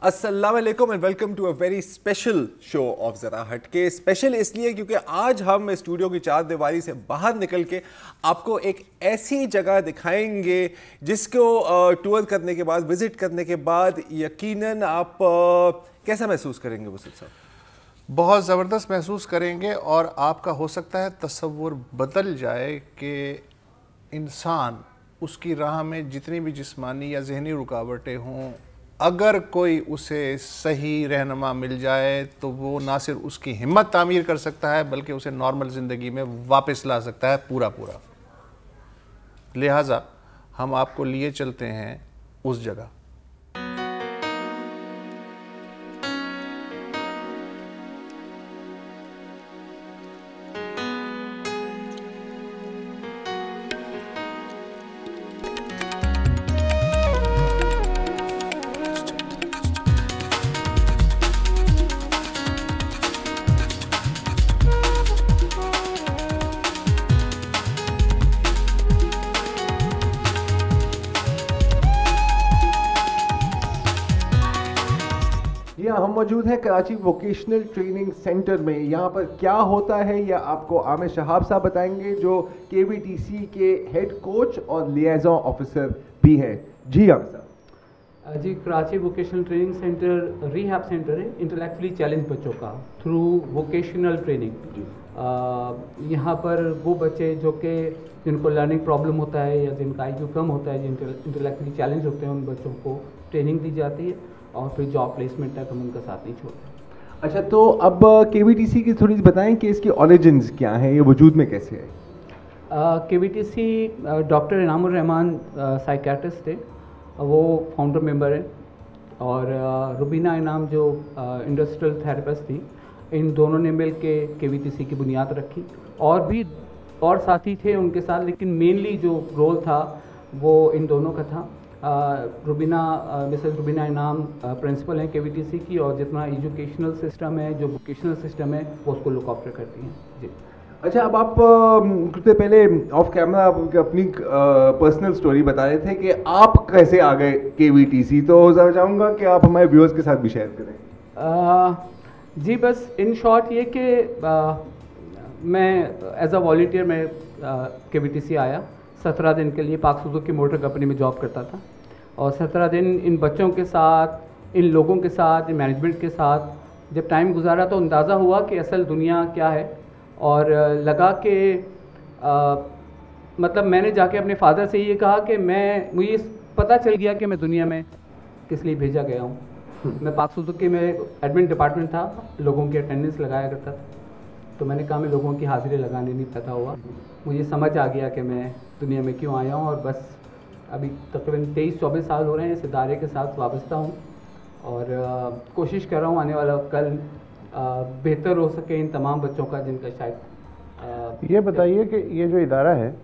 अस्सलाम वालेकुम and welcome to a very special show of Zara Hatke. Special इसलिए क्योंकि आज हम स्टूडियो की चार दीवारी से बाहर निकल के आपको एक ऐसी जगह दिखाएंगे जिसको टूर करने के बाद, विजिट करने के बाद यकीनन आप कैसा महसूस करेंगे वसीफ साहब? बहुत ज़बरदस्त महसूस करेंगे और आपका हो सकता है तसव्वुर बदल जाए कि इंसान उसकी राह में जितनी भी जिस्मानी या जहनी रुकावटें हों, अगर कोई उसे सही रहनुमा मिल जाए तो वो ना सिर्फ उसकी हिम्मत तामीर कर सकता है बल्कि उसे नॉर्मल ज़िंदगी में वापस ला सकता है पूरा। लिहाजा हम आपको लिए चलते हैं उस जगह। हम मौजूद हैं कराची वोकेशनल ट्रेनिंग सेंटर में। यहाँ पर क्या होता है यह आपको आमिर शहाब साहब बताएंगे, जो KVTC के हेड कोच और लियाज़न ऑफिसर भी हैं। जी आमिर साहब। जी, Karachi vocational training centre rehab centre है इंटेलेक्चुअली चैलेंज बच्चों का थ्रू वोकेशनल ट्रेनिंग। यहाँ पर वो बच्चे जो कि जिनको लर्निंग प्रॉब्लम होता है या जिनका IQ कम होता है, जिन इंटेलेक्चुअली चैलेंज होते हैं, उन बच्चों को ट्रेनिंग दी जाती है और फिर जॉब प्लेसमेंट तक हम उनका साथ नहीं छोड़ते। अच्छा, तो अब KVTC की थोड़ी बताएं कि इसकी ओरिजिन्स क्या हैं, ये वजूद में कैसे है? KVTC doctor Inamur Rahman psychiatrist थे, वो फाउंडर मेंबर हैं, और रुबीना इनाम जो इंडस्ट्रियल थेरेपिस्ट थी, इन दोनों ने मिल के KVTC की बुनियाद रखी। और भी और साथी थे उनके साथ, लेकिन मेनली जो रोल था वो इन दोनों का था। मिसेस रुबीना इनाम प्रिंसिपल हैं KVTC की, और जितना एजुकेशनल सिस्टम है, जो वोकेशनल सिस्टम है, वो उसको लुक आफ्टर करती हैं। जी। अच्छा, अब आप कुछ देर पहले ऑफ कैमरा आप अपनी पर्सनल स्टोरी बता रहे थे कि आप कैसे आ गए KVTC, तो ज़रा चाहूँगा कि आप हमारे व्यूअर्स के साथ भी शेयर करें। जी, बस इन शॉर्ट ये कि मैं एज अ वॉलंटियर मैं KVTC आया। 17 दिन के लिए पाक सुजुकी मोटर कंपनी में जॉब करता था, और 17 दिन इन बच्चों के साथ, इन लोगों के साथ, इन मैनेजमेंट के साथ जब टाइम गुजारा तो अंदाज़ा हुआ कि असल दुनिया क्या है। और लगा कि मतलब मैंने जाके अपने फादर से ये कहा कि मुझे पता चल गया कि मैं दुनिया में किस लिए भेजा गया हूँ। मैं पाक सुजुकी में एडमिन डिपार्टमेंट था, लोगों की अटेंडेंस लगाया करता था, तो मैंने कहा मैं लोगों की हाजिरी लगाने नहीं पता हुआ। मुझे समझ आ गया कि मैं दुनिया में क्यों आया हूँ, और बस अभी तकरीबन 23-24 साल हो रहे हैं इस इदारे के साथ वाबस्ता हूँ, और कोशिश कर रहा हूँ आने वाला कल बेहतर हो सके इन तमाम बच्चों का जिनका शायद। ये बताइए कि ये जो इदारा है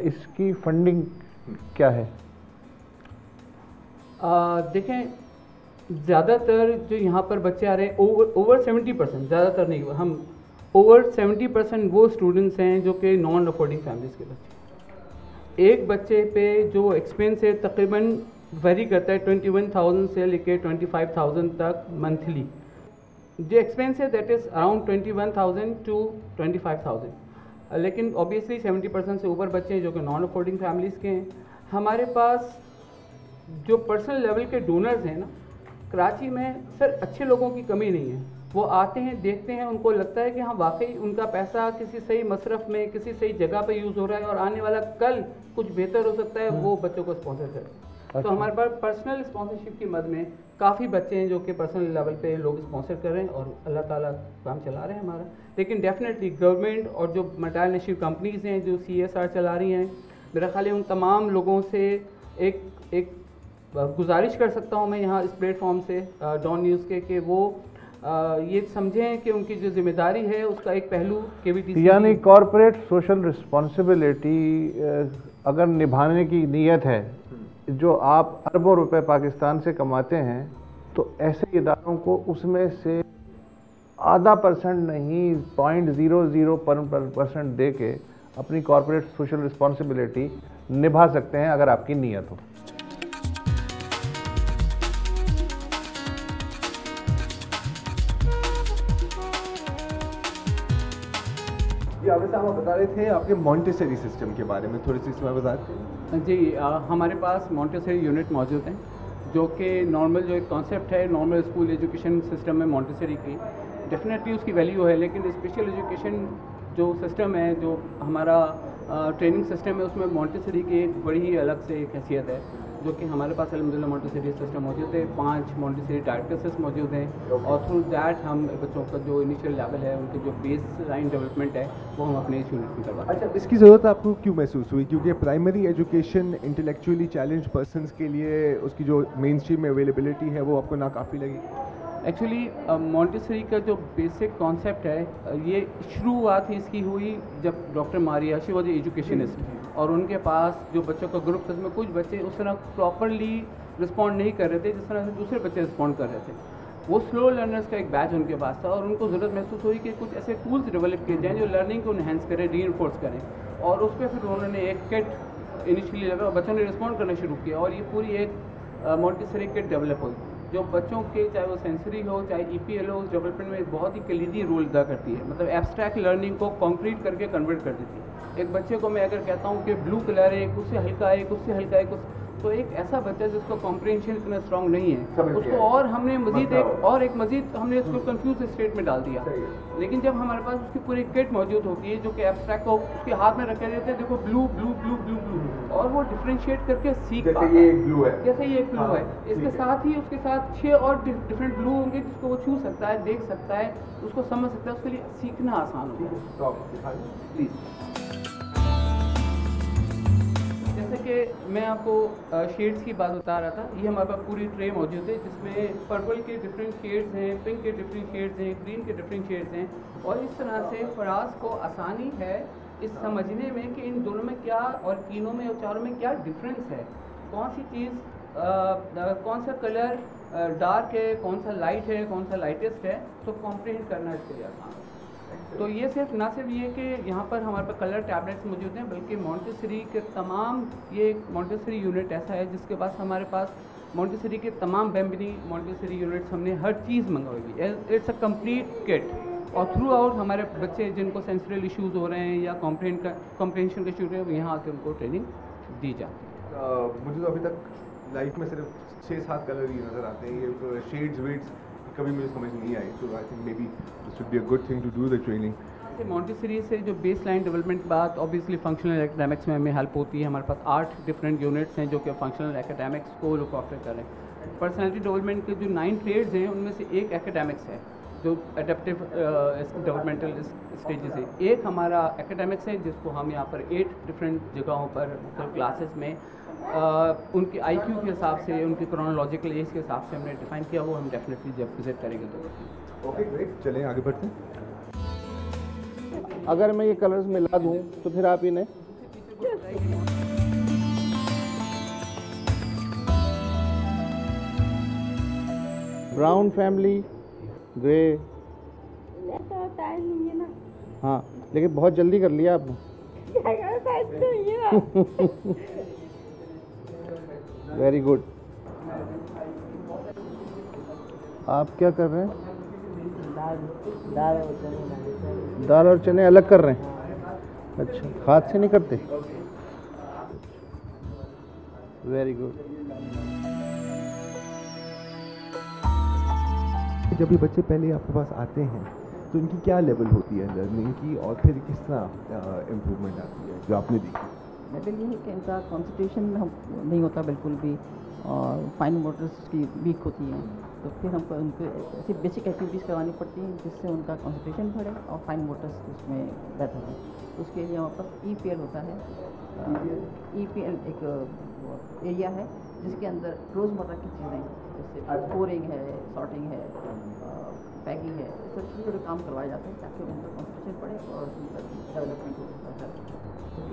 इसकी फंडिंग क्या है? देखें, ज़्यादातर जो यहाँ पर बच्चे आ रहे हैं, ओवर 70%, ज़्यादातर नहीं, हम ओवर 70% वो स्टूडेंट्स हैं जो कि नॉन अफोर्डिंग फैमिलीज़ के बच्चे। एक बच्चे पे जो एक्सपेंस है तकरीबन वेरी करता है 21,000 से लेके 25,000 तक मंथली। जो एक्सपेंस है दैट इज़ अराउंड 21,000 to 25,000। लेकिन ऑब्वियसली 70% से ऊपर बच्चे हैं जो कि नॉन अफोर्डिंग फैमिलीज़ के हैं। हमारे पास जो पर्सनल लेवल के डोनर्स हैं ना, कराची में सर अच्छे लोगों की कमी नहीं है। वो आते हैं, देखते हैं, उनको लगता है कि हाँ वाकई उनका पैसा किसी सही मसरफ में, किसी सही जगह पे यूज़ हो रहा है और आने वाला कल कुछ बेहतर हो सकता है, वो बच्चों को स्पॉन्सर करें। तो हमारे पास पर्सनल स्पॉन्सरशिप की मद में काफ़ी बच्चे हैं जो कि पर्सनल लेवल पे लोग स्पॉन्सर कर रहे हैं, और अल्लाह ताला काम चला रहे हैं हमारा। लेकिन डेफिनेटली गवर्नमेंट और जो मल्टीनेशनल कंपनीज़ हैं जो CSR चला रही हैं, मेरा ख्याल है उन तमाम लोगों से एक गुजारिश कर सकता हूँ मैं यहाँ इस प्लेटफॉर्म से डॉन न्यूज़ के, कि वो ये समझें कि उनकी जो जिम्मेदारी है उसका एक पहलू KVTC, यानी कॉरपोरेट सोशल रिस्पॉन्सिबिलिटी अगर निभाने की नीयत है, जो आप अरबों रुपए पाकिस्तान से कमाते हैं, तो ऐसे इदारों को उसमें से आधा % नहीं 0.00% दे के अपनी कॉरपोरेट सोशल रिस्पॉन्सिबिलिटी निभा सकते हैं अगर आपकी नीयत हो। आमिर साहब आप बता रहे थे आपके मॉन्टेसरी सिस्टम के बारे में, थोड़ी सी इसमें बताते हैं। जी, हमारे पास मॉन्टेसरी यूनिट मौजूद हैं जो कि नॉर्मल जो एक कॉन्सेप्ट है नॉर्मल स्कूल एजुकेशन सिस्टम में मॉन्टेसरी की डेफिनेटली उसकी वैल्यू है, लेकिन स्पेशल एजुकेशन जो सिस्टम है, जो हमारा ट्रेनिंग सिस्टम है, उसमें मॉन्टेसरी की एक बड़ी ही अलग से एक हैसियत है, जो कि हमारे पास अल्हम्दुलिल्लाह मॉन्टेसरी सिस्टम मौजूद है। 5 मॉन्टेसरी डायरेक्टर्स मौजूद हैं और थ्रू दैट हम बच्चों का जो इनिशियल लेवल है, उनकी जो बेस लाइन डेवलपमेंट है, वो हम अपने इस यूनिट में करवाते हैं। अच्छा, इसकी ज़रूरत आपको क्यों महसूस हुई? क्योंकि primary education intellectually challenge persons के लिए उसकी जो मेन स्ट्रीम में अवेलेबिलिटी है वो आपको नाकाफ़ी लगी? एक्चुअली मॉन्टेसरी का जो बेसिक कॉन्सेप्ट है, ये शुरुआत ही इसकी हुई जब doctor Maria, she was educationist, और उनके पास जो बच्चों का ग्रुप था उसमें कुछ बच्चे उस तरह प्रॉपरली रिस्पॉन्ड नहीं कर रहे थे जिस तरह से दूसरे बच्चे रिस्पॉन्ड कर रहे थे। वो स्लो लर्नर्स का एक बैच उनके पास था और उनको ज़रूरत महसूस हुई कि कुछ ऐसे टूल्स डेवलप किए जाएँ जो लर्निंग को इन्हेंस करें, रीइंफोर्स करें, और उस पर फिर उन्होंने एक किट इनिशियली लगा, बच्चों ने रिस्पॉन्ड करना शुरू किया और ये पूरी एक मॉन्टेसरी किट डेवलप हुई जो बच्चों के, चाहे वो सेंसरी हो चाहे EPL हो, उस डेवलपमेंट में बहुत ही कलीदी रोल अदा करती है। मतलब एब्स्ट्रैक्ट लर्निंग को कॉन्क्रीट करके कन्वर्ट कर देती है। एक बच्चे को मैं अगर कहता हूँ कि ब्लू कलर है, एक उससे हल्का है, एक उससे हल्का है, तो एक ऐसा बच्चा जिसका कॉम्प्रिहेंशन इतना स्ट्रॉन्ग नहीं है, उसको और हमने मजीद हमने उसको कंफ्यूज स्टेट में डाल दिया। लेकिन जब हमारे पास उसकी पूरी किट मौजूद होती है जो कि एब्स्ट्रैक्ट को उसके हाथ में रखे देते हैं, देखो blue blue blue blue blue, और वो डिफरेंशिएट करके सीख पाता है जैसे ये एक ब्लू है, इसके साथ ही उसके साथ 6 और डिफरेंट ब्लू होंगे जिसको वो छू सकता है, देख सकता है, उसको समझ सकता है, उसके लिए सीखना आसान होगा। प्लीज़, जैसे कि मैं आपको शेड्स की बात बता रहा था, ये हमारे पास पूरी ट्रे मौजूद है जिसमें पर्पल के डिफरेंट शेड्स हैं, पिंक के डिफरेंट शेड्स हैं, ग्रीन के डिफरेंट शेड्स हैं, और इस तरह से फराज को आसानी है इस समझने में कि इन दोनों में क्या और तीनों में और चारों में क्या डिफरेंस है, कौन सी चीज़, कौन सा कलर डार्क है, कौन सा लाइट है, कौन सा लाइटेस्ट है, तो कॉम्प्रिहेंड करना इसके लिए आसान है। तो ये ना सिर्फ ये कि यहाँ पर हमारे पास कलर टैबलेट्स मौजूद हैं, बल्कि मॉन्टेसरी के तमाम, ये एक मॉन्टेसरी यूनिट ऐसा है जिसके पास हमारे पास मॉन्टेसरी के तमाम बेम्बिनी मॉन्टेसरी यूनिट्स, हमने हर चीज़ मंगवाई हुई है। इट्स अ कंप्लीट किट, और थ्रू आउट हमारे बच्चे जिनको सेंसरल इश्यूज़ हो रहे हैं या कॉम्प्रिहेंशन का इशू है, यहाँ आके उनको ट्रेनिंग दी जाती है। मुझे तो अभी तक लाइफ में सिर्फ 6-7 कलर ही नज़र आते हैं, ये तो शेड्स वेड्स कभी मुझे समझ नहीं आई, तो I think maybe this would be a good thing to do the training. Montessori से जो बेस लाइन डेवलपमेंट की बात, ऑब्वियसली फंक्शनल एकेडमिक्स में हमें हेल्प होती है। हमारे पास 8 डिफरेंट यूनिट्स हैं जो कि फंक्शनल एकेडमिक्स को लुक आफ्टर कर रहे हैं। पर्सनैलिटी डेवलपमेंट के जो 9 ट्रेड्स हैं उनमें से एक एकेडमिक्स है जो एडेप्टिव डेवलपमेंटल स्टेजेस है। एक हमारा एकेडमिक्स है जिसको हम यहाँ पर 8 डिफरेंट जगहों पर क्लासेस में उनके IQ के हिसाब से, उनकी क्रोनोलॉजिकल एज के हिसाब से हमने डिफाइन किया, वो हम डेफिनेटली जब विजिट करेंगे तो। ओके ग्रेट, चलें आगे बढ़ते हैं। अगर मैं ये कलर्स मिला दूं तो फिर आप इन्हें ब्राउन फैमिली ग्रे, टाइम नहीं है ना। हाँ लेकिन बहुत जल्दी कर लिया आपने। Very good. आप क्या कर रहे हैं? दाल और चने अलग कर रहे हैं? अच्छा, हाथ से नहीं करते? Very good. जब ये बच्चे पहले आपके पास आते हैं तो इनकी क्या लेवल होती है लर्निंग की, और फिर किस तरह इम्प्रूवमेंट आती है जो आपने देखी? लेवल ये है कि इनका कॉन्सेंट्रेशन नहीं होता बिल्कुल भी, और फाइन मोटर्स की वीक होती हैं, तो फिर हमको उनको ऐसी बेसिक एक्टिविटीज़ करवानी पड़ती हैं जिससे उनका कॉन्सेंट्रेशन बढ़े और फाइन मोटर्स उसमें बेहतर हो। उसके लिए हमारे पास EPL होता है। EPL एक एरिया है जिसके अंदर रोज़मर्रा की चीज़ें जैसे पोरिंग है, सॉर्टिंग है, पैकिंग है, इस सब छोटे काम करवाए जाते हैं ताकि उनका कॉन्सेंट्रेशन बढ़े और उनका डेवलपमेंट हो।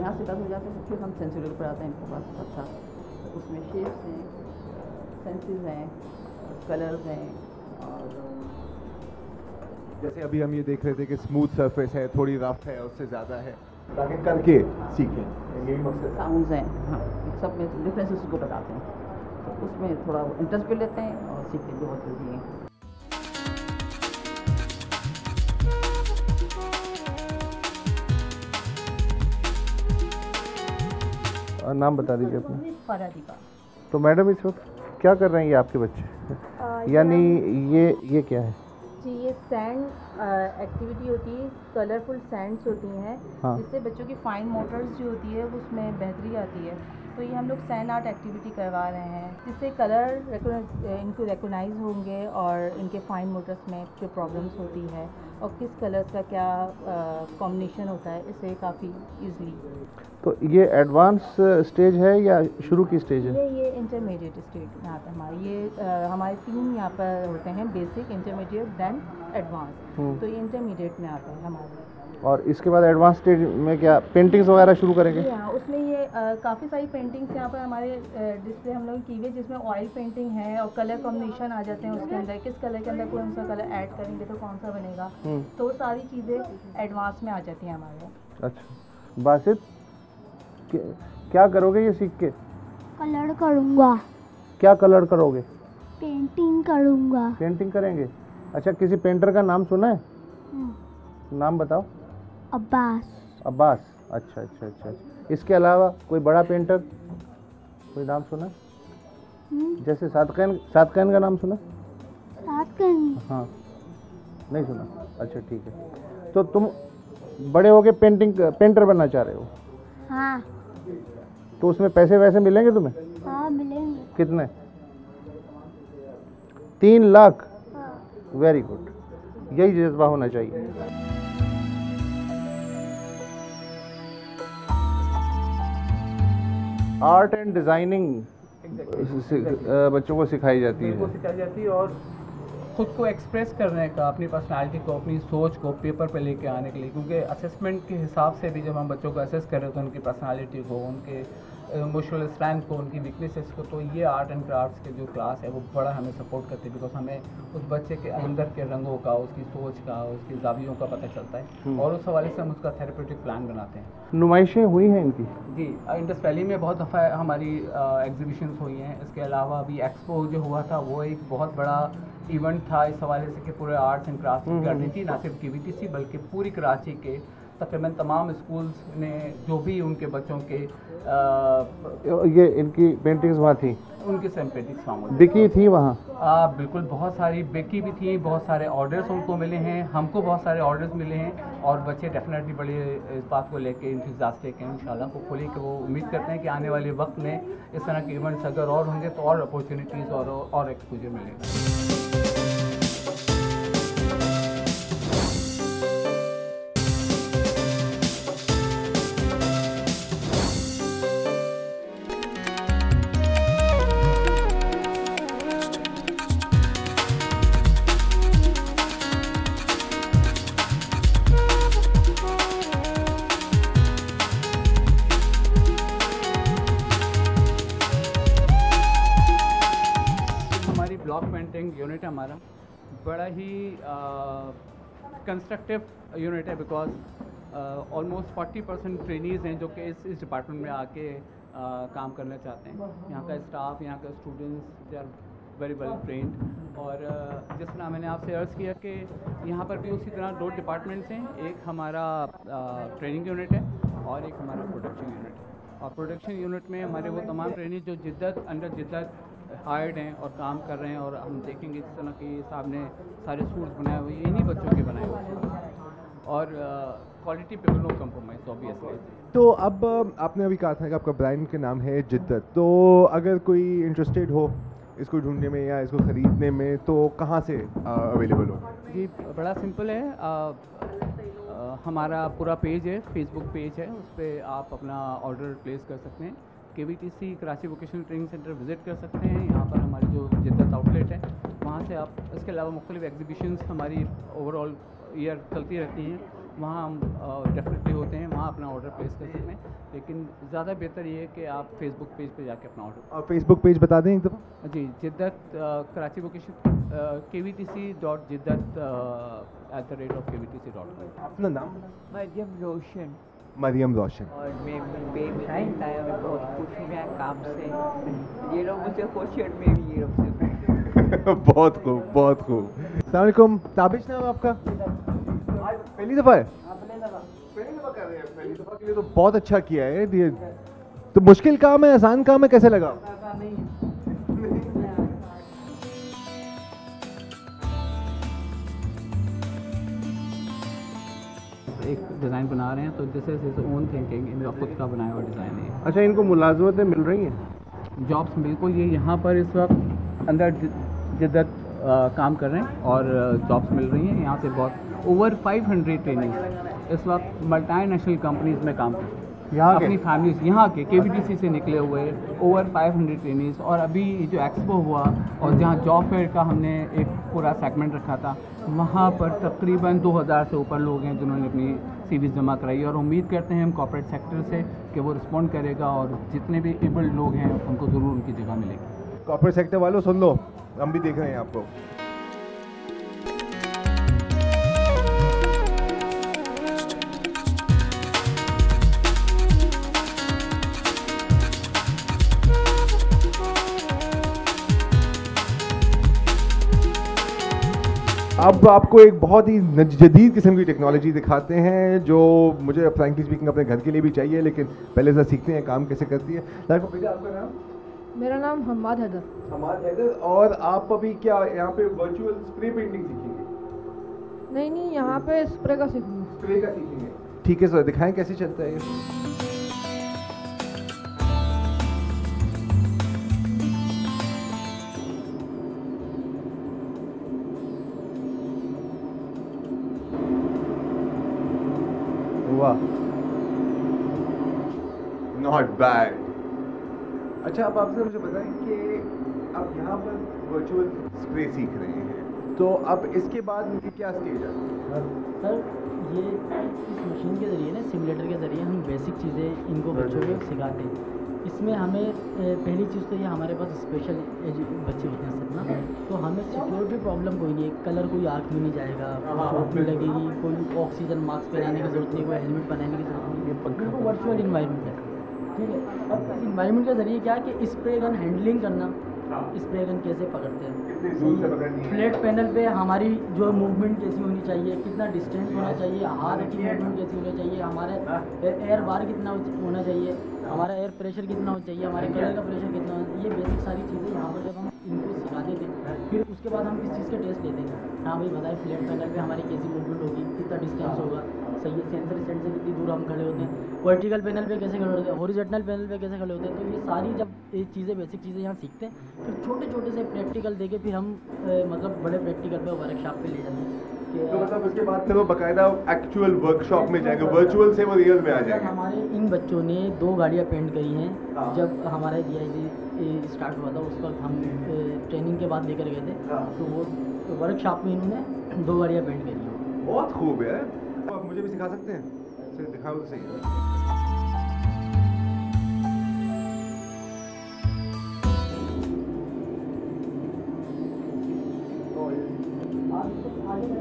यहाँ से 10 हो जाते हैं, फिर हम सेंसुरल पर आते हैं इनके पास। अच्छा, उसमें शेप्स हैं, सेंसेस हैं, कलर्स हैं, और जैसे अभी हम ये देख रहे थे कि स्मूथ सरफेस है, थोड़ी रफ है, उससे ज़्यादा है, ताकि करके सीखें, यही मकसद। साउंड्स हैं, हाँ, सब में डिफरेंसेस को बताते हैं, तो उसमें थोड़ा इंटरेस्ट भी लेते हैं और सीखते भी बहुत जल्दी हैं। नाम बता दीजिए अपना। फरादिका। तो मैडम इस वक्त क्या कर रहे हैं ये आपके बच्चे, यानी ये क्या है? जी ये सैंड एक्टिविटी होती है, कलरफुल सैंड्स होती हैं, हाँ। जिससे बच्चों की फाइन मोटर्स जो होती है उसमें बेहतरी आती है। तो ये हम लोग सैंड आर्ट एक्टिविटी करवा रहे हैं, जिससे कलर इनको रिकॉग्नाइज होंगे और इनके फाइन मोटर्स में जो प्रॉब्लम्स होती है और किस कलर्स का क्या कॉम्बिनेशन होता है, इससे काफ़ी इजीली। तो ये एडवांस स्टेज है या शुरू की स्टेज है? ये इंटरमीडिएट स्टेज में आता है हमारे। ये हमारे 3 यहाँ पर होते हैं, बेसिक, इंटरमीडिएट, देन एडवांस। तो ये इंटरमीडिएट में आता है हमारे। और इसके बाद एडवांस स्टेज में क्या पेंटिंग्स वगैरह शुरू करेंगे? हाँ, उसमें ये काफ़ी सारी पेंटिंग्स यहाँ पर हमारे डिस्प्ले हम लोग की हुई है, जिसमें ऑयल पेंटिंग है और कलर कॉम्बिनेशन आ जाते हैं उसके अंदर, किस कलर के अंदर कौन सा कलर ऐड करेंगे तो कौन सा बनेगा। तो वो सारी चीज़ें एडवांस में आ जाती हैं हमारे। अच्छा बासित, क्या करोगे ये सीख के? कलर करूँगा। क्या कलर करोगे? पेंटिंग करूँगा। पेंटिंग करेंगे। अच्छा किसी पेंटर का नाम सुना है? नाम बताओ। अब्बास। अब्बास। अच्छा अच्छा अच्छा अच्छा। इसके अलावा कोई बड़ा पेंटर कोई नाम सुना? जैसे सातकैन का नाम सुना? सातकैन? हाँ नहीं सुना। अच्छा ठीक है। तो तुम बड़े होके पेंटर बनना चाह रहे हो? हाँ। तो उसमें पैसे वैसे मिलेंगे तुम्हें? हाँ मिलेंगे। कितने? 3 लाख? हाँ। वेरी गुड, यही जज्बा होना चाहिए। आर्ट एंड डिजाइनिंग बच्चों को सिखाई जाती है और खुद को एक्सप्रेस करने का, अपनी पर्सनालिटी को, अपनी सोच को पेपर पे लेके आने के लिए, क्योंकि असेसमेंट के हिसाब से भी जब हम बच्चों को असेस कर रहे होते हैं, उनकी पर्सनालिटी को, उनके इमोशनल स्ट्रेंथ को, उनकी वीकनेसेस को, तो ये आर्ट एंड क्राफ्ट्स के जो क्लास है वो बड़ा हमें सपोर्ट करते हैं, बिकॉज हमें उस बच्चे के अंदर के रंगों का, उसकी सोच का, उसकी जावियों का पता चलता है और उस हवाले से हम उसका थेरेपेटिक प्लान बनाते हैं। नुमाइशें हुई हैं इनकी? जी, इंडस वैली में बहुत दफ़ा हमारी एग्जीबिशंस हुई हैं। इसके अलावा अभी एक्सपो जो हुआ था वो एक बहुत बड़ा इवेंट था इस हवाले से कि पूरे आर्ट्स एंड क्राफ्ट की करनी थी, ना सिर्फ KVTC बल्कि पूरी कराची के तकरीबन तमाम स्कूल्स ने जो भी उनके बच्चों के ये इनकी पेंटिंग्स वहाँ थी, उनकी सेम पेंटिंग्स वहाँ बिकी थी वहाँ? बिल्कुल, बहुत सारी बिकी भी थी, बहुत सारे ऑर्डर्स उनको मिले हैं, हमको बहुत सारे ऑर्डर्स मिले हैं और बच्चे डेफिनेटली बड़े इस बात को लेके इंतज़ार लेके इंशाल्लाह को खोली कि वो उम्मीद करते हैं कि आने वाले वक्त में इस तरह के इवेंट्स अगर और होंगे तो और अपॉर्चुनिटीज़ और एक्सपोजर मिलेगा। ब्लॉक पेंटिंग यूनिट हमारा बड़ा ही कंस्ट्रक्टिव यूनिट है, बिकॉज ऑलमोस्ट 40% ट्रेनीज़ हैं जो कि इस डिपार्टमेंट में आके काम करना चाहते हैं। यहाँ का स्टाफ, यहाँ के students, they are very well trained. और जिस तरह मैंने आपसे अर्ज़ किया कि यहाँ पर भी उसी तरह 2 डिपार्टमेंट्स हैं, एक हमारा ट्रेनिंग यूनिट है और एक हमारा प्रोडक्शन यूनिट है। और प्रोडक्शन यूनिट में हमारे वो तमाम ट्रेनिंग जो जिद्दत अंडर जिद्दत हायर्ड हैं और काम कर रहे हैं, और हम देखेंगे जिस तरह के साहब ने सारे सूट्स बनाए हुए इन्हीं बच्चों के बनाए हुए हैं और क्वालिटी पे नो कम्प्रोमाइज़ ऑब्वियसली। तो अब आपने अभी कहा था कि आपका ब्रांड के नाम है जिद्दत, तो अगर कोई इंटरेस्टेड हो इसको ढूंढने में या इसको ख़रीदने में तो कहाँ से अवेलेबल हो? जी बड़ा सिंपल है, हमारा पूरा पेज है, फेसबुक पेज है, उस पर आप अपना ऑर्डर प्लेस कर सकते हैं। KVTC Karachi vocational training centre visit कर सकते हैं, यहाँ पर हमारी जो जिद्दत आउटलेट है वहाँ से आप, इसके अलावा मुख्तलिफ एग्जीबिशंस हमारी ओवरऑल ईयर चलती रहती हैं, वहाँ हम डेफिनेटली होते हैं, वहाँ अपना ऑर्डर प्लेस कर सकते हैं। लेकिन ज़्यादा बेहतर ये है कि आप फेसबुक पेज पे जाके अपना ऑर्डर। और फेसबुक पेज बता दें एक दफ़ा? जी, जिद्दत कराची वोकेशन kvtc.jiddat@KVTC.com। अपना नाम? मरियम रोशन। मरियम रोशन। और मैं बेमशाइन आया, मैं बहुत खुश हूँ यहाँ काम से। ये लोग मुझसे खुश और मैं भी ये लोग से खुश। बहुत खूब, बहुत खूब। अस्सलाम वालेकुम, ताबिश नाम आपका? पहली दफ़ा है? पहली दफ़ा कर रहे हैं। पहली दफ़ा के लिए तो बहुत अच्छा किया है। तो मुश्किल काम है, आसान काम है, कैसे लगा? एक डिज़ाइन बना रहे हैं तो this is his own thinking, इनका खुद का बनाया हुआ डिज़ाइन है। अच्छा, इनको मुलाजमतें मिल रही हैं? जॉब्स बिल्कुल, ये यहाँ पर इस वक्त अंदर जिद्दत काम कर रहे हैं और जॉब्स मिल रही हैं। यहाँ से बहुत ओवर 500 ट्रेनिंग इस वक्त मल्टीनेशनल कंपनीज में काम कर रहे हैं। यहाँ अपनी फैमिलीज यहाँ के KVTC से निकले हुए ओवर 500 ट्रेनिंग्स। और अभी जो एक्सपो हुआ और जहाँ जॉब फेयर का हमने एक पूरा सेगमेंट रखा था, वहाँ पर तकरीबन 2000 से ऊपर लोग हैं जिन्होंने अपनी CVs जमा कराई। और उम्मीद करते हैं हम कॉर्पोरेट सेक्टर से कि वो रिस्पॉन्ड करेगा और जितने भी एबल्ड लोग हैं उनको ज़रूर उनकी जगह मिलेगी। कॉर्पोरेट सेक्टर वालों सुन लो, हम भी देख रहे हैं आपको। अब आपको एक बहुत ही जदीद किस्म की टेक्नोलॉजी दिखाते हैं जो मुझे फ्रैंकली स्पीकिंग अपने घर के लिए भी चाहिए, लेकिन पहले से सीखते हैं काम कैसे करती है। आपका नाम? मेरा नाम हम्माद हैदर। हम्माद हैदर। और आप अभी क्या यहाँ पे वर्चुअल स्प्रे पेंटिंग सीखेंगे? नहीं, यहाँ पे स्प्रे का सीखूंगा। स्प्रे का सीखेंगे, ठीक है सर, दिखाएं कैसे चलता है ये। Not bad. अच्छा, अब आपसे मुझे बताएं कि अब यहाँ पर वर्चुअल स्प्रे सीख रहे हैं, तो अब इसके बाद इनकी क्या स्टेज है? सर, ये इस मशीन के ज़रिए ना, सिमुलेटर के ज़रिए हम बेसिक चीज़ें इनको बच्चों को सिखाते हैं। इसमें हमें पहली चीज़ तो ये हमारे पास स्पेशल बच्चे होते हैं सब ना, तो हमें सिक्योरिटी प्रॉब्लम कोई नहीं है। कलर कोई आँख में नहीं जाएगा, चोट नहीं लगेगी, कोई ऑक्सीजन मास्क पहनाने की ज़रूरत नहीं, कोई हेलमेट पहनाने की ज़रूरत नहीं है। बिल्कुल वर्चुअल इन्वायरमेंट है, ठीक है। अब इस इन्वायरमेंट के ज़रिए क्या है कि स्प्रे गन हैंडलिंग करना, स्प्रे गन कैसे पकड़ते हैं, फ्लैट पैनल पे हमारी जो मूवमेंट कैसी होनी चाहिए, कितना डिस्टेंस होना चाहिए, हाथ की मूवमेंट कैसी होनी चाहिए, हमारे एयर बार कितना होना चाहिए, हमारा एयर प्रेशर कितना होना चाहिए, हमारे कलर का प्रेशर कितना होना चाहिए, ये बेसिक सारी चीज़ें यहाँ पर जब हम इनको सिखाते थे, फिर उसके बाद हम इस चीज़ के टेस्ट लेते हैं। हाँ भाई बताए, फ्लैट पैनल पे हमारी कैसी मूवमेंट होगी, कितना डिस्टेंस होगा, सही है, सेंसर स्टैंड से कितनी दूर हम खड़े होते हैं, वर्टिकल पैनल पे कैसे खड़े होते हैं, हॉरिजॉन्टल पैनल पे कैसे खड़े होते हैं। तो ये सारी जब ये चीज़ें बेसिक चीज़ें यहाँ सीखते हैं, फिर छोटे छोटे से प्रैक्टिकल देके फिर हम मतलब बड़े प्रैक्टिकल पे वर्कशॉप पे ले जाते हैं। तो मतलब उसके बाद फिर वो बाकायदा एक्चुअल वर्कशॉप में जाएंगे, वर्चुअल से वो रियल में आ जाएंगे। हमारे इन बच्चों ने 2 गाड़ियाँ पेंट करी हैं। जब हमारा GIG स्टार्ट हुआ था उस वक्त हम ट्रेनिंग के बाद लेकर गए थे, तो वो वर्कशॉप में इन्होंने 2 गाड़ियाँ पेंट करी हैं। बहुत खूब है। आप मुझे भी सिखा सकते हैं? दिखाओ तो सही।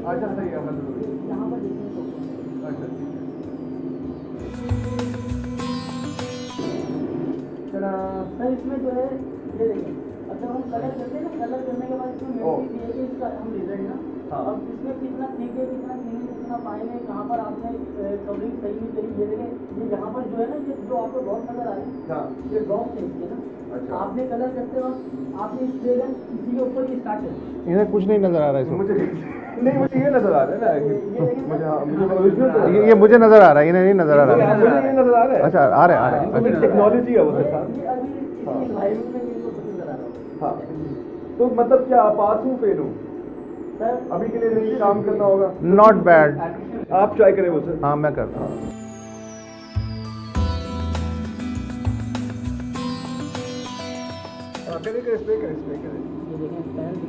अच्छा सही है, यहाँ पर देखिए तो अच्छा सर, इसमें जो है ये देखिए, अच्छा हम कलर करते हैं ना, कलर करने के बाद इसमें मेहनत भी है कि इसका हम रिजल्ट ना, अब इसमें कितना ठीक है, कितना नहीं है, कितना फाइन है, कहाँ पर आपने कवरिंग सही नहीं करी, ये देखें, ये यहाँ पर जो है ना, ये जो आपको डॉट नजर आ रही है, ये ड्रॉप है इसके ना। अच्छा, आपने कलर करते वक्त आपने स्प्रे गन इसी के ऊपर ही स्टार्ट कर, इन्हें कुछ नहीं नजर आ रहा है मुझे नहीं, मुझे ये नजर आ रहा है ना, मुझे ये मुझे नजर आ रहा है, इन्हें नहीं नजर आ रहा है। मुझे ये नजर आ रहा है। अच्छा, आ रहे हैं। टेक्नोलॉजी है वो सर। हाँ, तो मतलब क्या पास हूँ फेल हूँ? अभी के लिए नहीं काम करना होगा। Not bad. आप ट्राई करें वो सर। हाँ, मैं करता हूँ।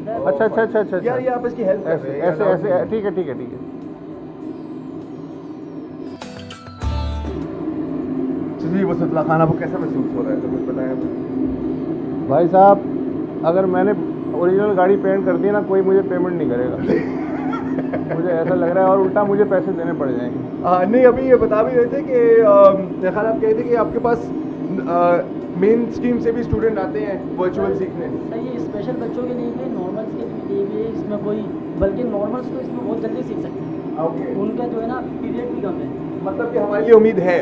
अच्छा अच्छा अच्छा अच्छा यार, ये आप इसकी हेल्प कर रहे हैं। ऐसे ऐसे, ठीक है ठीक है ठीक है। चलिए, वो सतला खाना आपको कैसा महसूस हो रहा है, तो कुछ बताएं। भाई साहब, अगर मैंने ओरिजिनल गाड़ी पेंट कर दी ना, कोई मुझे पेमेंट नहीं करेगा। मुझे ऐसा लग रहा है, और उल्टा मुझे पैसे देने पड़ जाएंगे। नहीं, अभी ये बता भी रहे थे कि खान आप कह रहे थे कि आपके पास मेन स्ट्रीम से भी स्टूडेंट आते हैं वर्चुअल सीखने। सही है, स्पेशल बच्चों के लिए भी, नॉर्मल्स के लिए भी है, इसमें कोई, बल्कि नॉर्मल्स तो इसमें बहुत जल्दी सीख सकते हैं। उनका जो है ना पीरियड भी कम है, मतलब कि हमारे लिए उम्मीद है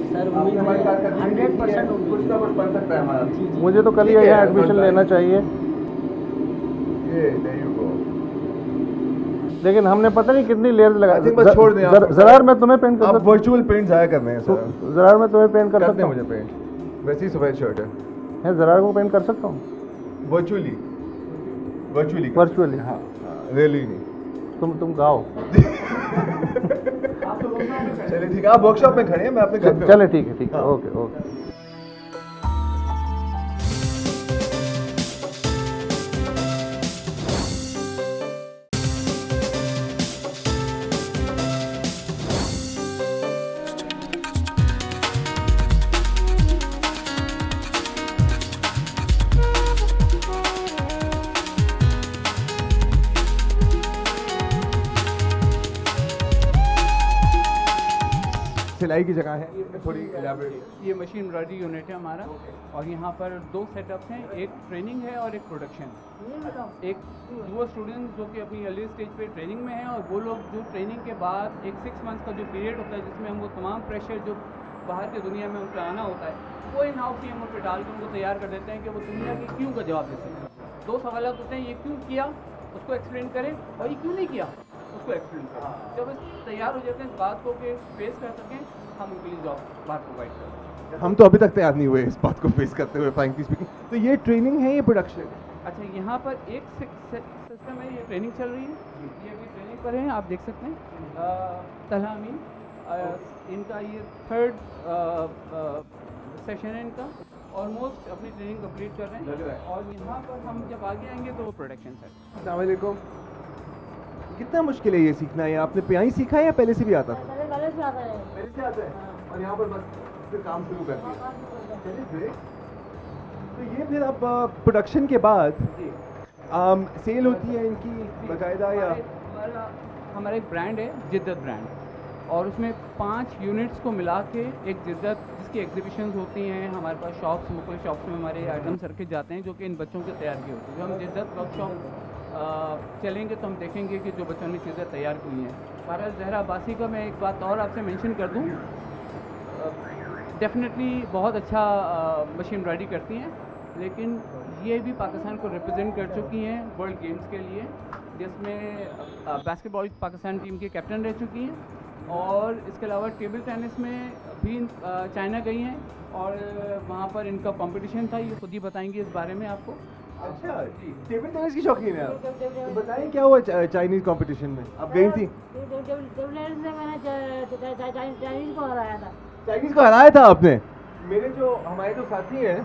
सर आपने हमारे साथ 100% कुछ ना कुछ बन सकता है हमारा। मुझे तो कल ही यहाँ एडमिशन लेना चाहिए, ये there you go। लेकिन हमने पता नहीं कितनी लेयर्स लगा। I think बस छोड़ दें आप। जरार मैं तुम्हें पेंट कर आप सकता वर्चुअल पेंट जाया करने हैं सर, हूँ, जरार मैं तुम्हें पेंट कर करते सकता हैं हूँ। मुझे पेंट, वैसी सफ़ेद शर्ट है, जरार को पेंट कर सकता हूँ वर्चुअली वर्चुअली। हाँ रियली नहीं। तुम गाओ। चलिए ठीक है, आप वर्कशॉप में खड़े हैं, मैं अपने घर पे चले ठीक है ओके ओके। सिलाई की जगह है, थोड़ी elaborate। ये मशीन एम्ब्रॉयडरी यूनिट है हमारा और यहाँ पर 2 सेटअप्स हैं, एक ट्रेनिंग है और एक प्रोडक्शन। एक वो स्टूडेंट जो कि अपनी अर्ली स्टेज पे ट्रेनिंग में हैं और वो लोग जो ट्रेनिंग के बाद एक 6 मंथ्स का जो पीरियड होता है जिसमें हम वो तमाम प्रेशर जो बाहर की दुनिया में उनको आना होता है वो इन हाउस ही हम उन पर डाल के उनको तैयार कर देते हैं कि वो दुनिया के क्यों का जवाब दे सकें। 2 सवाल होते हैं, ये क्यों किया उसको एक्सप्लेन करें और ये क्यों नहीं किया उसको एक्सप्लेन करें। जब तैयार हो जाते हैं इस बात को कि फेस कर सकें, हम उनके लिए जॉब बाहर प्रोवाइड करते हैं। हम तो अभी तक तैयार नहीं हुए इस बात को फेस करते हुए, फ्रैंकली स्पीकिंग। तो ये ट्रेनिंग है, ये प्रोडक्शन है? अच्छा, यहाँ पर एक सिस्टम है, ये ट्रेनिंग चल रही है, ये अभी ट्रेनिंग पर है, आप देख सकते हैं। तलहा अमीन इनका ये 3rd सेशन है इनका, ऑलमोस्ट अपनी ट्रेनिंग कंप्लीट कर रहे हैं और यहाँ पर हम जब आगे आएंगे तो वो प्रोडक्शन है। अस्सलाम वालेकुम। कितना मुश्किल है ये सीखना? है आपने यहाँ ही सीखा है या पहले से भी आता था? पहले से आता है। पहले से आता है और यहाँ पर बस फिर काम शुरू कर दिया। चलिए great। तो ये फिर अब प्रोडक्शन के बाद सेल होती है इनकी बाकायदा या? हमारा एक ब्रांड है जिद्दत ब्रांड और उसमें 5 यूनिट्स को मिला के एक जिद्दत जिसकी एग्जीबिशंस होती हैं हमारे पास शॉप्स, मुख्तलिफ शॉप्स में हमारे आइटम्स रखे जाते हैं जो कि इन बच्चों के तैयार की होती है। जो हम जिद्दत वर्कशॉप चलेंगे तो हम देखेंगे कि जो बच्चों ने चीज़ें तैयार की हैं। बहरहाल ज़हरा अब्बासी का मैं एक बात और आपसे मेंशन कर दूं, डेफिनेटली बहुत अच्छा मशीन एम्ब्रॉयडरी करती हैं, लेकिन ये भी पाकिस्तान को रिप्रेजेंट कर चुकी हैं वर्ल्ड गेम्स के लिए, जिसमें बास्केटबॉल पाकिस्तान टीम की कैप्टन रह चुकी हैं और इसके अलावा टेबल टेनिस में भी चाइना गई हैं और वहाँ पर इनका कंपटीशन था, ये खुद ही बताएंगे इस बारे में आपको। अच्छा, टेबल टेनिस की शौकीन है आप? तो बताएं क्या हुआ चाइनीज कंपटीशन में? आप गई थी? टेबल टेनिस में मैंने चाइनीज को हराया था। चाइनीज को हराया था आपने? मेरे जो हमारे जो साथी हैं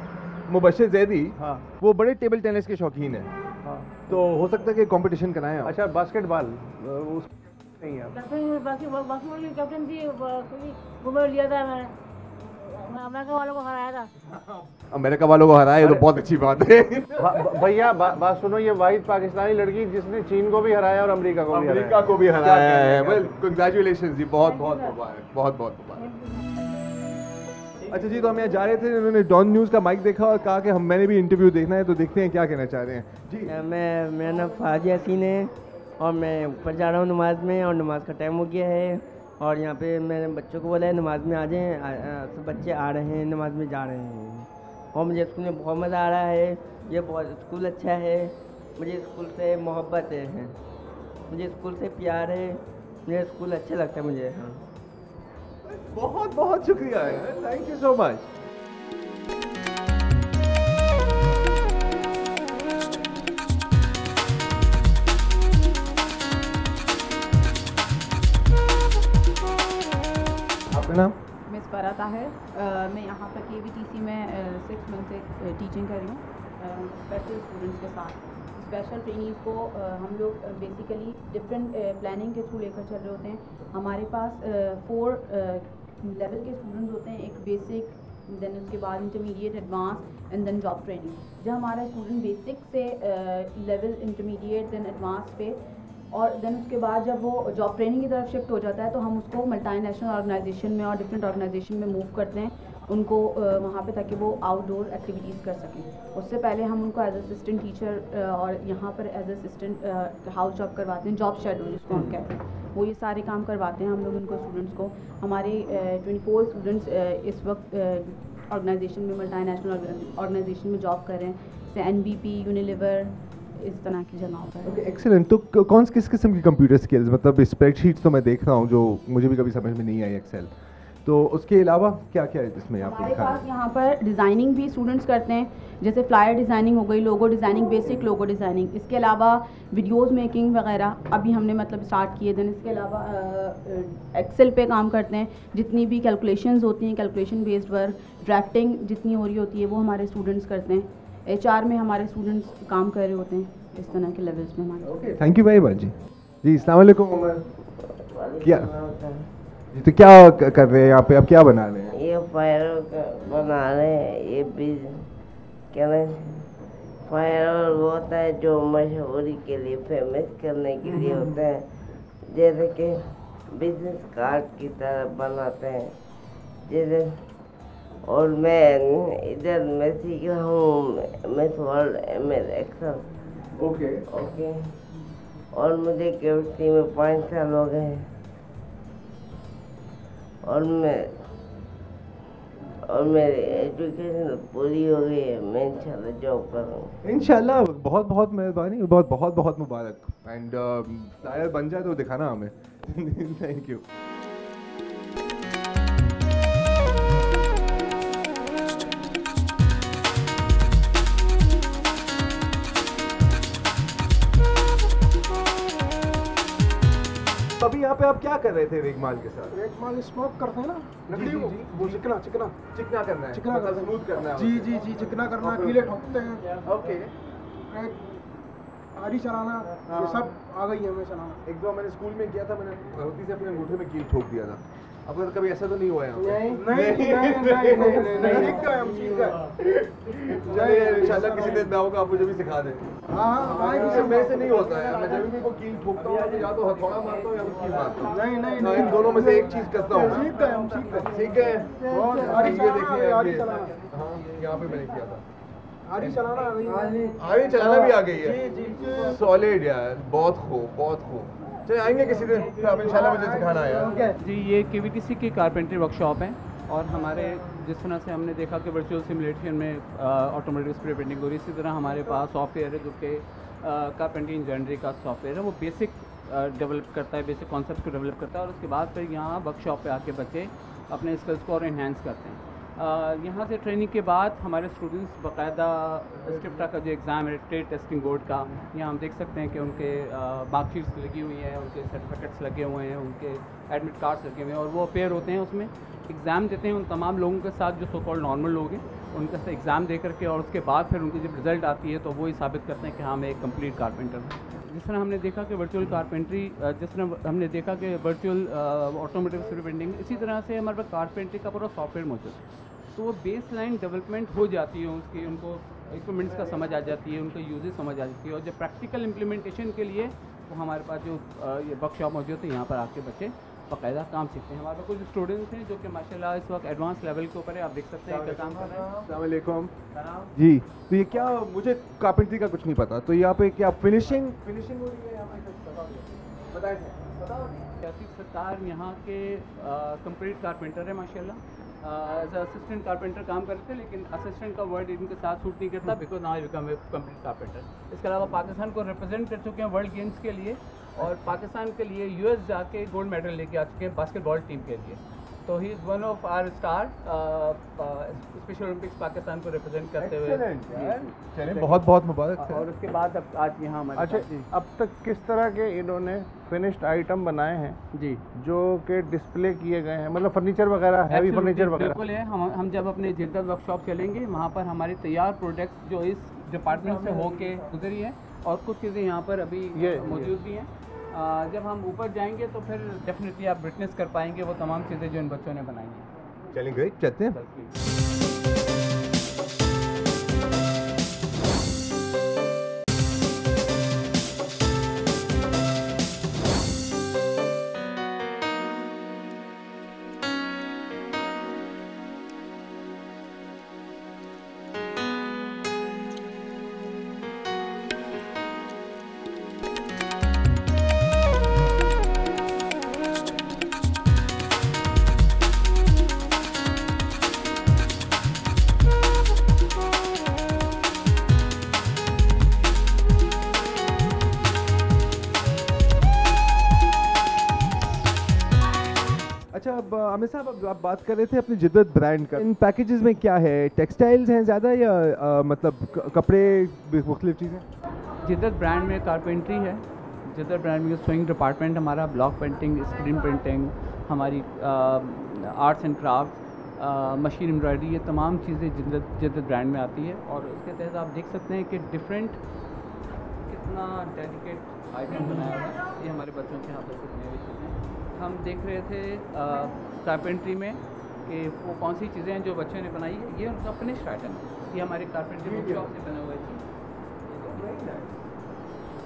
मुबशिर जैदी, हाँ, वो बड़े टेबल टेनिस के शौकीन हैं। हाँ, तो हो सकता है कि कंपटीशन कराएं आप। अच्छा, बास्केटबॉल उस नहीं है? बास्केटबॉल की कैप्टन थी, वो लिया था मैंने, अमेरिका वालों को हराया था। अमेरिका वालों को हराया तो बहुत अच्छी बात है। भैया बात सुनो, ये वाहिद पाकिस्तानी लड़की जिसने चीन को भी हराया और अमेरिका को भी हराया है। वेल कांग्रेचुलेशंस जी, बहुत बहुत मुबारक, बहुत बहुत मुबारक। अच्छा जी, तो हम यहाँ जा रहे थे, इन्होंने डॉन न्यूज़ का माइक देखा और कहा कि मैंने भी इंटरव्यू देखना है, तो देखते हैं क्या कहना चाह रहे हैं जी। मेरा नाम फाज यासीन है और मैं ऊपर जा रहा हूँ नमाज में और नमाज का टाइम हो गया है और यहाँ पे मैंने बच्चों को बोला है नमाज में आ जाएं, सब बच्चे आ रहे हैं, नमाज में जा रहे हैं और मुझे स्कूल में बहुत मज़ा आ रहा है। ये बहुत स्कूल अच्छा है, मुझे स्कूल से मोहब्बत है, मुझे स्कूल से प्यार है, मुझे स्कूल अच्छा लगता है मुझे। हाँ, बहुत बहुत शुक्रिया, थैंक यू सो मच। आपका नाम? मिस फराता है। मैं यहाँ पर KVTC में 6 मंथ से टीचिंग कर रही हूँ स्पेशल स्टूडेंट्स के साथ। स्पेशल ट्रेनिंग को हम लोग बेसिकली डिफरेंट प्लानिंग के थ्रू लेकर चल रहे होते हैं। हमारे पास 4 लेवल के स्टूडेंट्स होते हैं, एक बेसिक, देन उसके बाद intermediate, advance and then job training. जब हमारा स्टूडेंट बेसिक से लेवल इंटरमीडिएट देन एडवांस पे और देन उसके बाद जब वो जॉब ट्रेनिंग की तरफ शिफ्ट हो जाता है तो हम उसको मल्टी नेशनल ऑर्गेनाइजेशन में और डिफरेंट ऑर्गेनाइजेशन में मूव करते हैं उनको वहाँ पे, ताकि वो आउटडोर एक्टिविटीज़ कर सकें। उससे पहले हम उनको एज असिस्टेंट टीचर और यहाँ पर एज असिस्टेंट हाउस जॉब करवाते हैं, जॉब शेडो जिसको हम कहते हैं, वो ये सारे काम करवाते हैं हम लोग उनको, स्टूडेंट्स को। हमारे 24 स्टूडेंट्स इस वक्त ऑर्गेनाइजेशन में, मल्टीनेशनल ऑर्गेनाइजेशन में जॉब कर रहे हैं, जैसे NBP, यूनिलीवर, इस तरह की जगहों पर। Okay, excellent. तो किस किस्म की कंप्यूटर स्किल्स, मतलब स्प्रेडशीट्स तो मैं देख रहा हूँ जो मुझे भी कभी समझ में नहीं आई एक्सेल, तो उसके अलावा क्या क्या है इसमें आपको हमारे दिखाना? पास यहाँ पर डिज़ाइनिंग भी स्टूडेंट्स करते हैं, जैसे फ्लायर डिज़ाइनिंग हो गई, logo designing, basic logo designing. इसके अलावा वीडियोस मेकिंग वगैरह अभी हमने मतलब स्टार्ट किए थे। इसके अलावा एक्सेल पे काम करते हैं, जितनी भी कैलकुलेशंस होती हैं, कैलकुलेशन बेस्ड वर्क, ड्राफ्टिंग जितनी हो रही होती है वो हमारे स्टूडेंट्स करते हैं। HR में हमारे स्टूडेंट्स काम कर रहे होते हैं, इस तरह के लेवल्स में हमारे। Okay, thank you very much जी। जी, अस्सलाम वालेकुम उमर। क्या जी, तो क्या कर रहे हैं यहाँ पे, अब क्या बना रहे हैं? ये फायर बना रहे हैं, ये बीज क्या फायर वो होता है जो मशहूरी के लिए, फेमस करने के लिए होता है, जैसे कि बिजनेस कार्ड की तरह बनाते हैं जैसे। और मैं इधर मैं सीख रहा हूँ miss world MS excel. Okay okay. और मुझे केवीटी में 5 साल हो गए हैं, और मेरी एजुकेशन पूरी हो गई है। मैं इंशाल्लाह जॉब करूँगा। इंशाल्लाह। बहुत बहुत मेहरबानी, बहुत बहुत मुबारक। एंड फ्लायर बन जाए तो दिखाना हमें। Thank you. अभी यहाँ पे आप क्या कर रहे थे रेगमाल के साथ? रेगमाल स्मोक करते हैं ना, लकड़ी को, वो चिकना चिकना करना है, चिकना मतलब स्मूथ करना है। जी, चिकना करना, कीले ठोकते हैं। ओके। आरी चलाना, ये सब आ गई है हमें चलाना। एक दो मैंने स्कूल में किया था, मैंने गलती से अपने अंगूठे में कील ठोक दिया था। अब कभी ऐसा तो नहीं हुआ है? इंशाल्लाह किसी दिन मैं आऊँगा, आप मुझे भी सिखा दें। हाँ, मेरे से नहीं होता है, मैं जब भी को कील ठोकता हूँ या तो हथौड़ा मारता हूँ या तो कील मारता हूँ। नहीं, इन दोनों में से एक चीज करता हूँ। ठीक है। ये देखिए, हाँ, यहाँ पे मैंने किया था। आरी चलाना आ गई है। आरी चलाना भी आ गई है। सॉलिड यार, बहुत खूब। चलिए आएंगे किसी दिन, फिर आप इंशाल्लाह मुझे सिखाना है यार। जी, ये KVTC की कारपेंट्री वर्कशॉप है, और हमारे जिस तरह से हमने देखा कि वर्चुअल सिमुलेशन में ऑटोमेटिक स्प्रे पेंटिंग हो रही है, इसी तरह हमारे पास सॉफ्टवेयर है जो कि कारपेंट्री इंजीनियरिंग का सॉफ्टवेयर है। वो बेसिक डेवलप करता है, बेसिक कॉन्सेप्ट को डेवलप करता है, और उसके बाद फिर यहाँ वर्कशॉप पे आके बच्चे अपने स्किल्स को और इन्हेंस करते हैं। यहाँ से ट्रेनिंग के बाद हमारे स्टूडेंट्स बाकायदा स्क्रिप्टा का जो एग्ज़ाम है, ट्रेड टेस्टिंग बोर्ड का, यहाँ हम देख सकते हैं कि उनके मार्कशीट्स लगी हुई हैं, उनके सर्टिफिकेट्स लगे हुए हैं, उनके एडमिट कार्ड्स लगे हुए हैं, और वो अपेयर होते हैं उसमें, एग्ज़ाम देते हैं उन तमाम लोगों के साथ जो सो कॉल्ड नॉर्मल लोग हैं, उनके साथ एग्ज़ाम दे करके, और उसके बाद फिर उनकी जब रिज़ल्ट आती है तो वो ही साबित करते हैं कि हाँ, मैं एक कंप्लीट कारपेंटर हूँ। जिस तरह हमने देखा कि वर्चुअल कारपेंट्री, जिस तरह हमने देखा कि वर्चुअल ऑटोमेटिक स्प्रे पेंटिंग, इसी तरह से हमारे पास कारपेंट्री का पूरा सॉफ्टवेयर मौजूद है। तो वो बेस लाइन डेवलपमेंट हो जाती है उसकी, उनको इक्विपमेंट्स का समझ आ जाती है, उनका यूजेस समझ आ जाती है, और जब प्रैक्टिकल इम्प्लीमेंटेशन के लिए तो हमारे पास जो ये वर्कशॉप मौजूद है, यहाँ पर आके बच्चे बाकायदा काम सीखते हैं। हमारे पास कुछ स्टूडेंट्स हैं जो कि माशाल्लाह इस वक्त एडवांस लेवल के ऊपर है, आप देख सकते हैं क्या काम कर रहे हैं। अस्सलाम वालेकुम जी। तो ये क्या, मुझे कारपेंट्री का कुछ नहीं पता, तो यहाँ पे क्या फिनिशिंग हो रही है यहाँ पे? बताएं। सत्तार यहाँ के कंप्लीट कारपेंटर है माशाल्लाह। एज असिस्टेंट कारपेंटर काम करते थे, लेकिन असिस्टेंट का वर्ड इनके साथ सूट नहीं करता, because now become a complete carpenter. इसके अलावा पाकिस्तान को रिप्रेजेंट कर चुके हैं वर्ल्ड गेम्स के लिए, और पाकिस्तान के लिए US जाके गोल्ड मेडल लेके आ चुके हैं बास्केटबॉल टीम के लिए। तो he is one of our star, special Olympics Pakistan को रिप्रेजेंट करते हुए। चलिए, बहुत बहुत मुबारक। और उसके बाद अब आज यहाँ हमारे अच्छा, अब तक किस तरह के इन्होंने फिनिश्ड आइटम बनाए हैं जी, जो कि डिस्प्ले किए गए हैं, मतलब फर्नीचर वगैरह, हैवी फर्नीचर वगैरह? बिल्कुल है। हम जब अपने जिद्दत वर्कशॉप चलेंगे, वहाँ पर हमारी तैयार प्रोडक्ट्स जो इस डिपार्टमेंट से होके गुजरी है, और कुछ चीज़ें यहाँ पर अभी मौजूद भी हैं। जब हम ऊपर जाएंगे तो फिर डेफिनेटली आप विटनेस कर पाएंगे वो तमाम चीज़ें जो इन बच्चों ने बनाई हैं। चलेंगे, चलते हैं। अब आमिर साहब, अब आप बात कर रहे थे अपनी जिद्दत ब्रांड का, इन पैकेजेस में क्या है? टेक्सटाइल्स हैं ज़्यादा या मतलब कपड़े, मुख्तलिफ चीज़ें? जिद्दत ब्रांड में कारपेंट्री है, जिद्दत ब्रांड में स्विंग डिपार्टमेंट हमारा, ब्लॉक पेंटिंग, स्क्रीन प्रिंटिंग, हमारी arts and craft, machine embroidery, ये तमाम चीज़ें जिद्दत ब्रांड में आती है। और उसके तहत आप देख सकते हैं कि डिफरेंट कितना डेडिकेट आइटम बनाया हुआ है। ये हमारे बच्चों के यहाँ पर कितने हुई चीज़ें हम देख रहे थे कारपेंट्री में कि वो कौन सी चीज़ें हैं जो बच्चों ने बनाई है। ये उनका फिनिश्ड आइटम है, ये हमारे कारपेंट्री वर्कशॉप से बने हुए थे।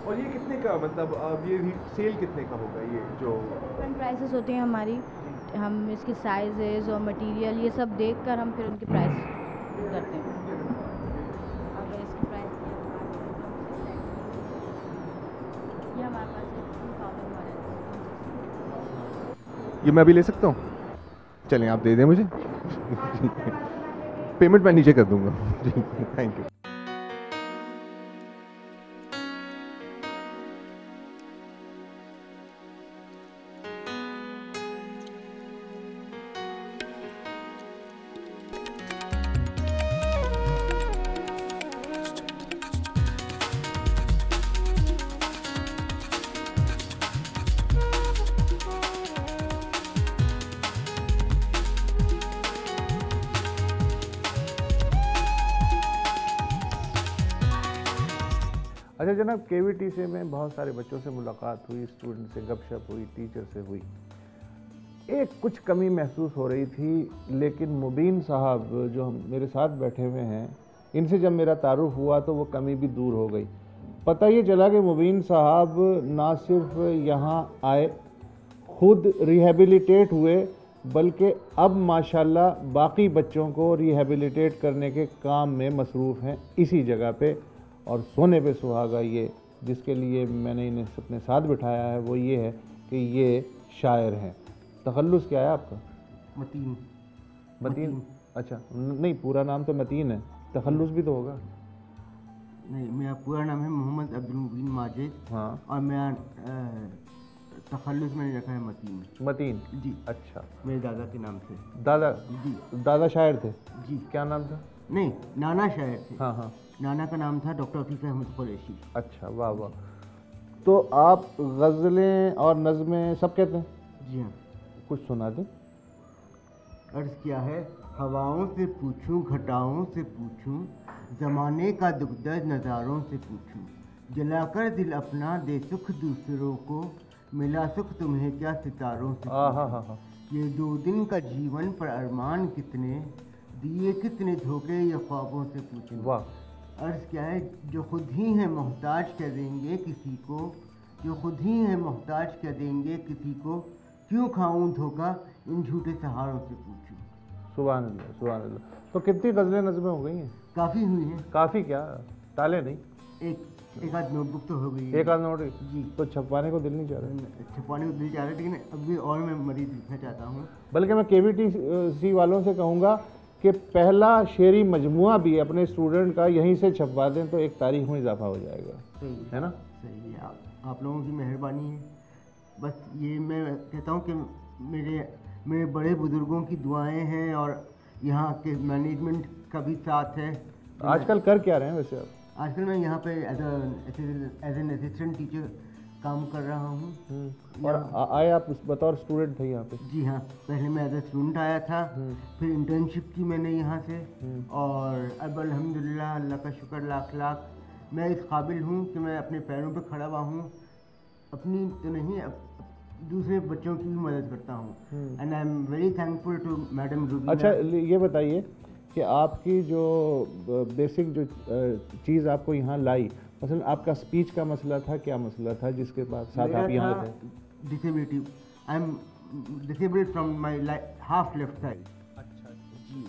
और ये कितने का, मतलब अब ये सेल कितने का होगा? ये जो डिफरेंट प्राइसेस होती हैं हमारी, हम इसके साइजेस और मटेरियल ये सब देखकर हम फिर उनके प्राइस करते हैं। अगर इसकी प्राइस ये हमारे पास है 2000 वाला, ये मैं अभी ले सकता हूँ? चलें, आप दे दें मुझे। पेमेंट मैं नीचे कर दूंगा जी, थैंक यू। अच्छा जनाब, KVTC में बहुत सारे बच्चों से मुलाकात हुई, स्टूडेंट से गपशप हुई, टीचर से हुई। एक कुछ कमी महसूस हो रही थी, लेकिन मुबीन साहब जो हम मेरे साथ बैठे हुए हैं, इनसे जब मेरा तारुफ हुआ तो वो कमी भी दूर हो गई। पता ये चला कि मुबीन साहब ना सिर्फ यहाँ आए, खुद रिहेबिलिटेट हुए, बल्कि अब माशाल्लाह बाकी बच्चों को रिहेबिलिटेट करने के काम में मसरूफ़ हैं इसी जगह पे। और सोने पे सुहागा ये जिसके लिए मैंने इन्हें अपने साथ बिठाया है वो ये है कि ये शायर हैं। तखल्लुस क्या है आपका? मतीन। मतीन, अच्छा नहीं, पूरा नाम तो मतीन है, तखल्लुस भी तो होगा। नहीं, मेरा पूरा नाम है मोहम्मद अब्दुल मुबीन माजिद। हाँ, और मेरा तखल्लुस मैंने रखा है मतीन। मतीन जी, अच्छा, मेरे दादा के नाम से। दादा जी, दादा शायर थे जी। क्या नाम था? नहीं, नाना शायर थे। हाँ हाँ, नाना का नाम था डॉक्टर अफीफ अहमद कुरैशी। अच्छा, वाह वाह। तो आप गज़लें और नज़में सब कहते हैं? जी हाँ। कुछ सुना दें। अर्ज़ किया है, हवाओं से पूछूं, घटाओं से पूछूं, ज़माने का दुख दर्द नज़ारों से पूछूं, जलाकर दिल अपना दे सुख दूसरों को, मिला सुख तुम्हें क्या सितारों से पूछूं, ये 2 दिन का जीवन पर अरमान कितने, दिए कितने धोखे ये ख्वाबों से पूछूं। वाह। अर्ज़ क्या है, जो खुद ही है मोहताज क्या देंगे किसी को, जो खुद ही है मोहताज क्या देंगे किसी को, क्यों खाऊं धोखा इन झूठे सहारों से पूछूं। सुभान अल्लाह, सुभान अल्लाह। तो कितनी गज़लें नज़में हो गई हैं? काफ़ी हुई हैं। काफ़ी क्या, ताले नहीं, एक आध नोटबुक तो हो गई है। एक आध नोट जी। तो छपवाने को दिल नहीं चाह रहा? छपवाने को दिल चाह रहा है, लेकिन अभी और मैं मरीज लिखना चाहता हूँ। बल्कि मैं KVTC वालों से कहूँगा कि पहला शेरी मजमुआ भी अपने स्टूडेंट का यहीं से छपवा दें तो एक तारीख में इजाफा हो जाएगा। सही है ना? सही है, आप लोगों की मेहरबानी है। बस ये मैं कहता हूँ कि मेरे बड़े बुजुर्गों की दुआएं हैं और यहाँ के मैनेजमेंट का भी साथ है। आजकल कर क्या रहे हैं वैसे आप? आजकल मैं यहाँ पे एज एन असिस्टेंट टीचर काम कर रहा हूँ। और आए आप बतौर स्टूडेंट थे यहाँ पे? जी हाँ, पहले मैं एज ए स्टूडेंट आया था, फिर इंटर्नशिप की मैंने यहाँ से, और अब अल्हम्दुलिल्लाह अल्लाह का शुक्र लाख लाख मैं इस काबिल हूँ कि मैं अपने पैरों पे खड़ा हुआ हूँ, अपनी तो नहीं दूसरे बच्चों की भी मदद करता हूँ। And I am very thankful to madam Rubina. अच्छा, ये बताइए कि आपकी जो बेसिक जो चीज़ आपको यहाँ लाई, मसलन आपका स्पीच का मसला था, क्या मसला था जिसके बाद साथ आप यहाँ थे? Disability, I am disabled from my half left side. अच्छा जी।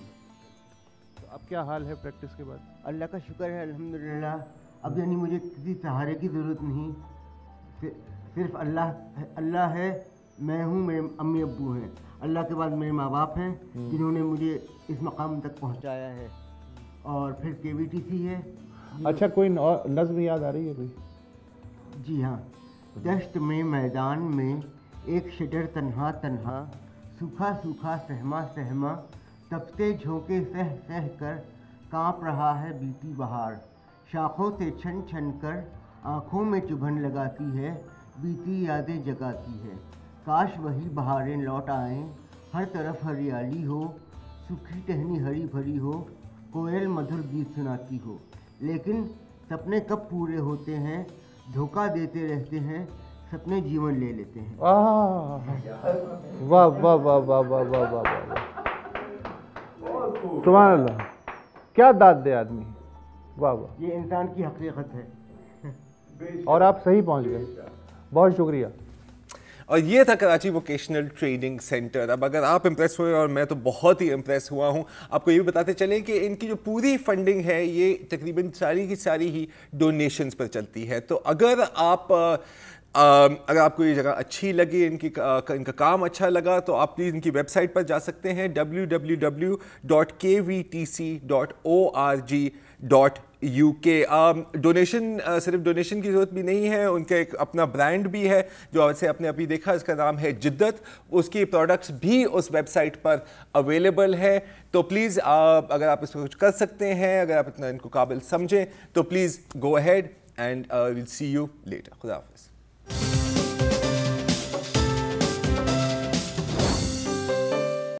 तो अब क्या हाल है प्रैक्टिस के बाद? अल्लाह का शुक्र है अल्हम्दुलिल्लाह। अब यानी मुझे किसी सहारे की ज़रूरत नहीं, सिर्फ अल्लाह है, मैं हूँ, मेरे अम्मी अब्बू हैं, अल्लाह के बाद मेरे माँ बाप हैं जिन्होंने मुझे इस मकाम तक पहुँचाया है, और फिर KVTC है। अच्छा, कोई नज़्म याद आ रही है कोई? जी हाँ। दश्त में मैदान में एक शजर तन्हा तन्हा, सूखा सूखा सहमा सहमा, तपते झोंके सह सह कर काँप रहा है बीती बहार। शाखों से छन छन कर आँखों में चुभन लगाती है, बीती यादें जगाती है। काश वही बहारें लौट आएं, हर तरफ हरियाली हो, सूखी टहनी हरी भरी हो, कोयल मधुर गीत सुनाती हो। लेकिन सपने कब पूरे होते हैं, धोखा देते रहते हैं, सपने जीवन ले लेते हैं। वाह वाह वाह वाह वाह वाह वाह, सुभान अल्लाह, क्या दाद दे आदमी, वाह वाह। ये इंसान की हकीकत है। और आप सही पहुंच गए, बहुत शुक्रिया। और ये था कराची वोकेशनल ट्रेनिंग सेंटर। अब अगर आप इम्प्रेस हुए और मैं तो बहुत ही इम्प्रेस हुआ हूँ, आपको ये भी बताते चलें कि इनकी जो पूरी फंडिंग है ये तकरीबन सारी की सारी ही डोनेशंस पर चलती है। तो अगर आपको ये जगह अच्छी लगी, इनका काम अच्छा लगा, तो आप प्लीज़ इनकी वेबसाइट पर जा सकते हैं www.kvtc.org.uk। डोनेशन, सिर्फ डोनेशन की ज़रूरत भी नहीं है, उनका एक अपना ब्रांड भी है जो वैसे आपने अभी देखा, इसका नाम है जिद्दत। उसकी प्रोडक्ट्स भी उस वेबसाइट पर अवेलेबल है। तो प्लीज़ अगर आप इसमें कुछ कर सकते हैं, अगर आप इतना इनको काबिल समझें, तो please go ahead and will see you later. खुदा हाफ़िज़।